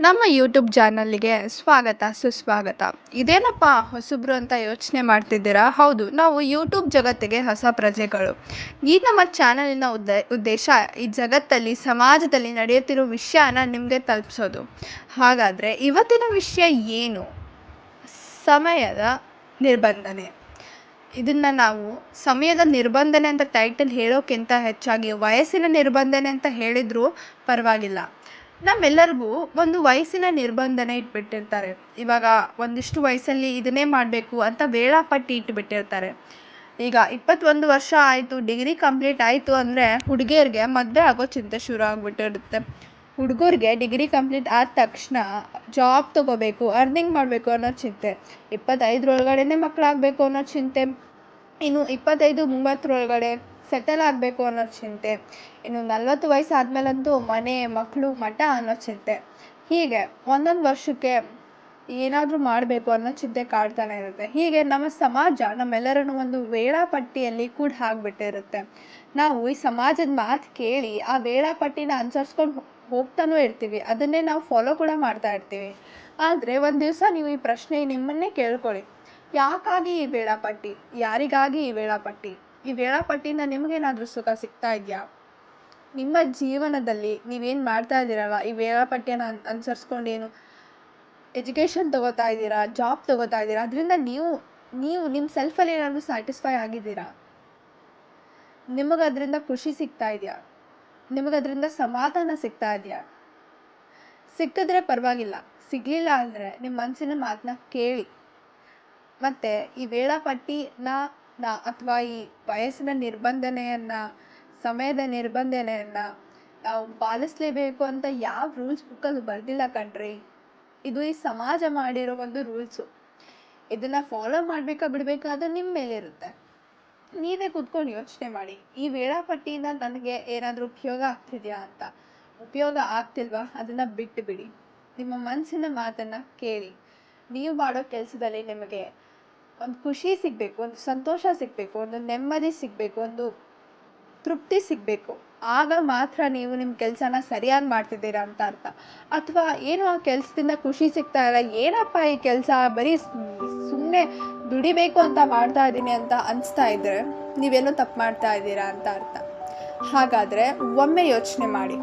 ನಮ್ಮ ಯೂಟ್ಯೂಬ್ ಚಾನಲ್‌ಗೆ ಸ್ವಾಗತ, ಸುಸ್ವಾಗತ. ಇದೇನಪ್ಪ ಹೊಸಬ್ರು ಅಂತ ಯೋಚನೆ ಮಾಡ್ತಿದ್ದೀರಾ? ಹೌದು, ನಾವು ಯೂಟ್ಯೂಬ್ ಜಗತ್ತಿಗೆ ಹೊಸ ಪ್ರಜೆಗಳು. ಈ ನಮ್ಮ ಚಾನಲಿನ ಉದ್ದೇಶ ಈ ಜಗತ್ತಲ್ಲಿ, ಸಮಾಜದಲ್ಲಿ ನಡೆಯುತ್ತಿರೋ ವಿಷಯನ ನಿಮಗೆ ತಲುಪಿಸೋದು. ಹಾಗಾದರೆ ಇವತ್ತಿನ ವಿಷಯ ಏನು? ಸಮಯದ ನಿರ್ಬಂಧನೆ. ಇದನ್ನು ನಾವು ಸಮಯದ ನಿರ್ಬಂಧನೆ ಅಂತ ಟೈಟಲ್ ಹೇಳೋಕ್ಕಿಂತ ಹೆಚ್ಚಾಗಿ ವಯಸ್ಸಿನ ನಿರ್ಬಂಧನೆ ಅಂತ ಹೇಳಿದರೂ ಪರವಾಗಿಲ್ಲ. ನಮ್ಮೆಲ್ಲರಿಗೂ ಒಂದು ವಯಸ್ಸಿನ ನಿರ್ಬಂಧನೆ ಇಟ್ಬಿಟ್ಟಿರ್ತಾರೆ. ಇವಾಗ ಒಂದಿಷ್ಟು ವಯಸ್ಸಲ್ಲಿ ಇದನ್ನೇ ಮಾಡಬೇಕು ಅಂತ ವೇಳಾಪಟ್ಟಿ ಇಟ್ಬಿಟ್ಟಿರ್ತಾರೆ. ಈಗ 21 ವರ್ಷ ಆಯಿತು, ಡಿಗ್ರಿ ಕಂಪ್ಲೀಟ್ ಆಯಿತು ಅಂದರೆ ಹುಡುಗಿಯರಿಗೆ ಮದುವೆ ಆಗೋ ಚಿಂತೆ ಶುರು ಆಗಿಬಿಟ್ಟಿರುತ್ತೆ. ಹುಡುಗರಿಗೆ ಡಿಗ್ರಿ ಕಂಪ್ಲೀಟ್ ಆದ ತಕ್ಷಣ ಜಾಬ್ ತೊಗೋಬೇಕು, ಅರ್ನಿಂಗ್ ಮಾಡಬೇಕು ಅನ್ನೋ ಚಿಂತೆ. 25 ಒಳಗಡೆನೇ ಮಕ್ಕಳಾಗಬೇಕು ಅನ್ನೋ ಚಿಂತೆ. ಇನ್ನು 25-30 ಸೆಟಲ್ ಆಗಬೇಕು ಅನ್ನೋ ಚಿಂತೆ. ಇನ್ನು 40 ವಯಸ್ಸು ಆದಮೇಲಂತೂ ಮನೆ, ಮಕ್ಕಳು, ಮಠ ಅನ್ನೋ ಚಿಂತೆ. ಹೀಗೆ ಒಂದೊಂದು ವರ್ಷಕ್ಕೆ ಏನಾದರೂ ಮಾಡಬೇಕು ಅನ್ನೋ ಚಿಂತೆ ಕಾಡ್ತಾನೆ ಇರುತ್ತೆ. ಹೀಗೆ ನಮ್ಮ ಸಮಾಜ ನಮ್ಮೆಲ್ಲರನ್ನು ಒಂದು ವೇಳಾಪಟ್ಟಿಯಲ್ಲಿ ಕೂಡ ಹಾಕಿಬಿಟ್ಟಿರುತ್ತೆ. ನಾವು ಈ ಸಮಾಜದ ಮಾತು ಕೇಳಿ ಆ ವೇಳಾಪಟ್ಟಿನ ಅನುಸರಿಸ್ಕೊಂಡು ಹೋಗ್ತಾನೂ ಇರ್ತೀವಿ. ಅದನ್ನೇ ನಾವು ಫಾಲೋ ಕೂಡ ಮಾಡ್ತಾ ಇರ್ತೀವಿ. ಆದರೆ ಒಂದು ದಿವಸ ನೀವು ಈ ಪ್ರಶ್ನೆ ನಿಮ್ಮನ್ನೇ ಕೇಳ್ಕೊಳ್ಳಿ. ಯಾಕಾಗಿ ಈ ವೇಳಾಪಟ್ಟಿ? ಯಾರಿಗಾಗಿ ಈ ವೇಳಾಪಟ್ಟಿ? ಈ ವೇಳಾಪಟ್ಟಿಯಿಂದ ನಿಮಗೇನಾದರೂ ಸುಖ ಸಿಗ್ತಾ ಇದೆಯಾ? ನಿಮ್ಮ ಜೀವನದಲ್ಲಿ ನೀವೇನು ಮಾಡ್ತಾ ಇದ್ದೀರಲ್ಲ, ಈ ವೇಳಾಪಟ್ಟಿಯನ್ನು ಅನುಸರಿಸ್ಕೊಂಡು ಏನು ಎಜುಕೇಷನ್ ತೊಗೋತಾ ಇದ್ದೀರಾ, ಜಾಬ್ ತೊಗೋತಾ ಇದ್ದೀರಾ, ಅದರಿಂದ ನೀವು ನಿಮ್ಮ ಸೆಲ್ಫಲ್ಲಿ ಏನಾದರೂ ಸ್ಯಾಟಿಸ್ಫೈ ಆಗಿದ್ದೀರಾ? ನಿಮಗದರಿಂದ ಖುಷಿ ಸಿಗ್ತಾ ಇದೆಯಾ? ನಿಮಗದರಿಂದ ಸಮಾಧಾನ ಸಿಗ್ತಾ ಇದೆಯಾ? ಸಿಕ್ಕಿದ್ರೆ ಪರವಾಗಿಲ್ಲ. ಸಿಗಲಿಲ್ಲ ಅಂದರೆ ನಿಮ್ಮ ಮನಸ್ಸಿನ ಮಾತನ್ನ ಕೇಳಿ. ಮತ್ತು ಈ ವೇಳಾಪಟ್ಟಿನ ಅಥವಾ ಈ ವಯಸ್ಸಿನ ನಿರ್ಬಂಧನೆಯನ್ನು, ಸಮಯದ ನಿರ್ಬಂಧನೆಯನ್ನು ನಾವು ಪಾಲಿಸಲೇಬೇಕು ಅಂತ ಯಾವ ರೂಲ್ಸ್ ಬುಕ್ಕಲ್ಲಿ ಬರೆದಿಲ್ಲ ಕಣ್ರಿ. ಇದು ಈ ಸಮಾಜ ಮಾಡಿರೋ ಒಂದು ರೂಲ್ಸು. ಇದನ್ನು ಫಾಲೋ ಮಾಡಬೇಕಾ ಬಿಡಬೇಕಾ ಅದು ನಿಮ್ಮ ಮೇಲಿರುತ್ತೆ. ನೀವೇ ಕೂತ್ಕೊಂಡು ಯೋಚನೆ ಮಾಡಿ, ಈ ವೇಳಾಪಟ್ಟಿಯಿಂದ ನನಗೆ ಏನಾದರೂ ಉಪಯೋಗ ಆಗ್ತಿದೆಯಾ ಅಂತ. ಉಪಯೋಗ ಆಗ್ತಿಲ್ವಾ ಅದನ್ನು ಬಿಟ್ಟು ಬಿಡಿ. ನಿಮ್ಮ ಮನಸ್ಸಿನ ಮಾತನ್ನು ಕೇಳಿ. ನೀವು ಮಾಡೋ ಕೆಲಸದಲ್ಲಿ ನಿಮಗೆ ಒಂದು ಖುಷಿ ಸಿಗಬೇಕು, ಒಂದು ಸಂತೋಷ ಸಿಗಬೇಕು, ಒಂದು ನೆಮ್ಮದಿ ಸಿಗಬೇಕು, ಒಂದು ತೃಪ್ತಿ ಸಿಗಬೇಕು. ಆಗ ಮಾತ್ರ ನೀವು ನಿಮ್ಮ ಕೆಲಸನ ಸರಿಯಾಗಿ ಮಾಡ್ತಿದ್ದೀರಾ ಅಂತ ಅರ್ಥ. ಅಥವಾ ಏನೋ ಆ ಕೆಲಸದಿಂದ ಖುಷಿ ಸಿಗ್ತಾ ಇಲ್ಲ, ಏನಪ್ಪ ಈ ಕೆಲಸ ಬರೀ ಸುಮ್ಮನೆ ದುಡಿಬೇಕು ಅಂತ ಮಾಡ್ತಾ ಇದ್ದೀನಿ ಅಂತ ಅನಿಸ್ತಾ ಇದ್ದರೆ ನೀವೇನೋ ತಪ್ಪು ಮಾಡ್ತಾ ಇದ್ದೀರಾ ಅಂತ ಅರ್ಥ. ಹಾಗಾದರೆ ಒಮ್ಮೆ ಯೋಚನೆ ಮಾಡಿ.